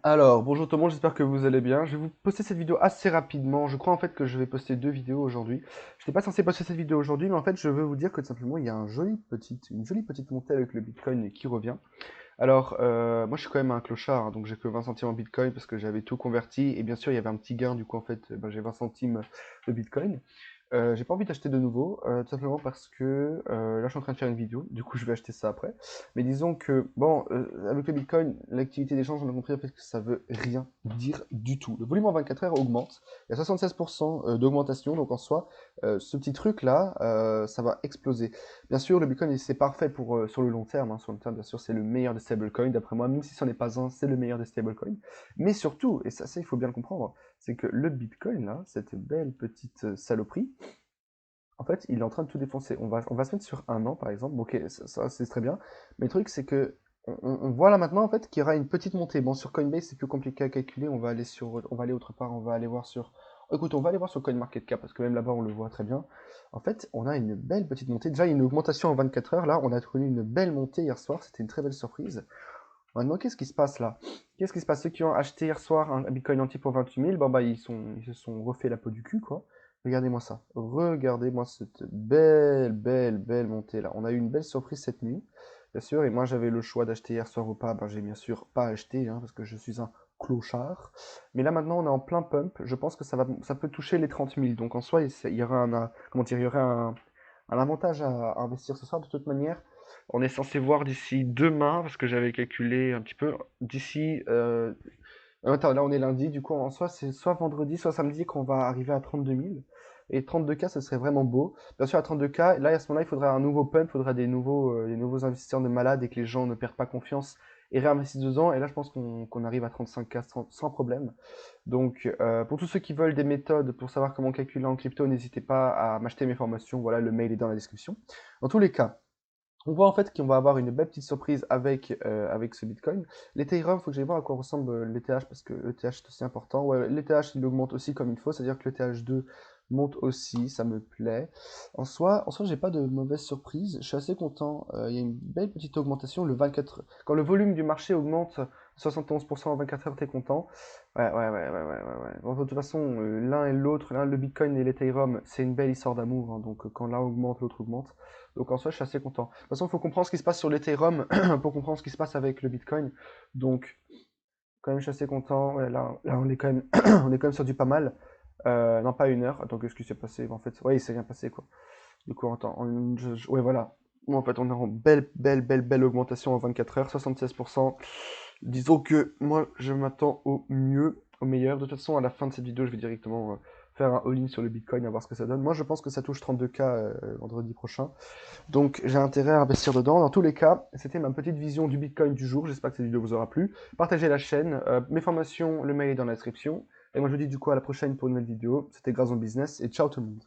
Alors, bonjour tout le monde, j'espère que vous allez bien. Je vais vous poster cette vidéo assez rapidement. Je crois en fait que je vais poster deux vidéos aujourd'hui. Je n'étais pas censé poster cette vidéo aujourd'hui, mais en fait, je veux vous dire que tout simplement, il y a une jolie petite montée avec le Bitcoin qui revient. Alors, moi, je suis quand même un clochard, hein, donc j'ai que 20 centimes en Bitcoin parce que j'avais tout converti. Et bien sûr, il y avait un petit gain, du coup, en fait, ben, j'ai 20 centimes de Bitcoin. J'ai pas envie d'acheter de nouveau, tout simplement parce que là je suis en train de faire une vidéo, du coup je vais acheter ça après. Mais disons que, bon, avec le Bitcoin, l'activité d'échange, on a compris en fait que ça veut rien dire du tout. Le volume en 24 heures augmente, il y a 76% d'augmentation, donc en soi, ce petit truc-là, ça va exploser. Bien sûr, le Bitcoin c'est parfait pour sur le long terme, hein. Sur le long terme, bien sûr, c'est le meilleur des stablecoins, d'après moi, même si ce n'est pas un, c'est le meilleur des stablecoins. Mais surtout, et ça il faut bien le comprendre, c'est que le Bitcoin, là, cette belle petite saloperie, en fait, il est en train de tout défoncer. On va se mettre sur un an, par exemple. Bon, ok, ça, c'est très bien. Mais le truc, c'est que on voit là maintenant, en fait, qu'il y aura une petite montée. Bon, sur Coinbase, c'est plus compliqué à calculer. On va aller autre part. On va aller voir sur. Écoute, on va aller voir sur CoinMarketCap parce que même là-bas, on le voit très bien. En fait, on a une belle petite montée. Déjà, il y a une augmentation en 24 heures. Là, on a connu une belle montée hier soir. C'était une très belle surprise. Maintenant, qu'est-ce qui se passe là? Qu'est-ce qui se passe? Ceux qui ont acheté hier soir un Bitcoin entier pour 28 000, bon, bah, ils se sont refait la peau du cul, quoi. Regardez-moi ça. Regardez-moi cette belle montée là. On a eu une belle surprise cette nuit, bien sûr. Et moi, j'avais le choix d'acheter hier soir ou pas. Ben, j'ai bien sûr pas acheté, hein, parce que je suis un clochard. Mais là, maintenant, on est en plein pump. Je pense que ça peut toucher les 30 000. Donc, en soi, il y aura comment dire, il y aurait un avantage à investir ce soir de toute manière. On est censé voir d'ici demain, parce que j'avais calculé un petit peu, d'ici... attends, là on est lundi, du coup en soi c'est soit vendredi, soit samedi qu'on va arriver à 32 000. Et 32K, ce serait vraiment beau. Bien sûr, à 32K, là à ce moment-là, il faudra un nouveau pump, il faudra des nouveaux investisseurs de malades et que les gens ne perdent pas confiance et réinvestissent dedans. Et là, je pense qu'on arrive à 35K sans problème. Donc, pour tous ceux qui veulent des méthodes pour savoir comment calculer en crypto, n'hésitez pas à m'acheter mes formations. Voilà, le mail est dans la description. Dans tous les cas, on voit en fait qu'on va avoir une belle petite surprise avec ce Bitcoin. L'Ethereum, il faut que j'aille voir à quoi ressemble l'ETH parce que l'ETH c'est aussi important. Ouais, l'ETH il augmente aussi comme il faut, c'est-à-dire que l'ETH2 monte aussi, ça me plaît. En soi, j'ai pas de mauvaise surprise, je suis assez content. Il y a une belle petite augmentation. Quand le volume du marché augmente 71% en 24 heures, t'es content. Ouais. Bon, de toute façon, l'un et l'autre, l'un le Bitcoin et l'Ethereum, c'est une belle histoire d'amour, hein. Donc quand l'un augmente, l'autre augmente. Donc en soi, je suis assez content. De toute façon, il faut comprendre ce qui se passe sur l'Ethereum pour comprendre ce qui se passe avec le Bitcoin. Donc, quand même, je suis assez content. Ouais, là, on est quand même, on est quand même sur du pas mal. Non, pas une heure. Attends, qu'est-ce qui s'est passé? En fait, ouais, il s'est rien passé, quoi. Du coup, attends, ouais, voilà. Bon, en fait, on est en belle augmentation en 24 heures, 76%. Disons que moi, je m'attends au mieux, au meilleur. De toute façon, à la fin de cette vidéo, je vais directement faire un all-in sur le Bitcoin, à voir ce que ça donne. Moi, je pense que ça touche 32K vendredi prochain. Donc j'ai intérêt à investir dedans. Dans tous les cas, c'était ma petite vision du Bitcoin du jour. J'espère que cette vidéo vous aura plu. Partagez la chaîne. Mes formations, le mail est dans la description. Et moi je vous dis du coup à la prochaine pour une nouvelle vidéo. C'était Grazon Business et ciao tout le monde.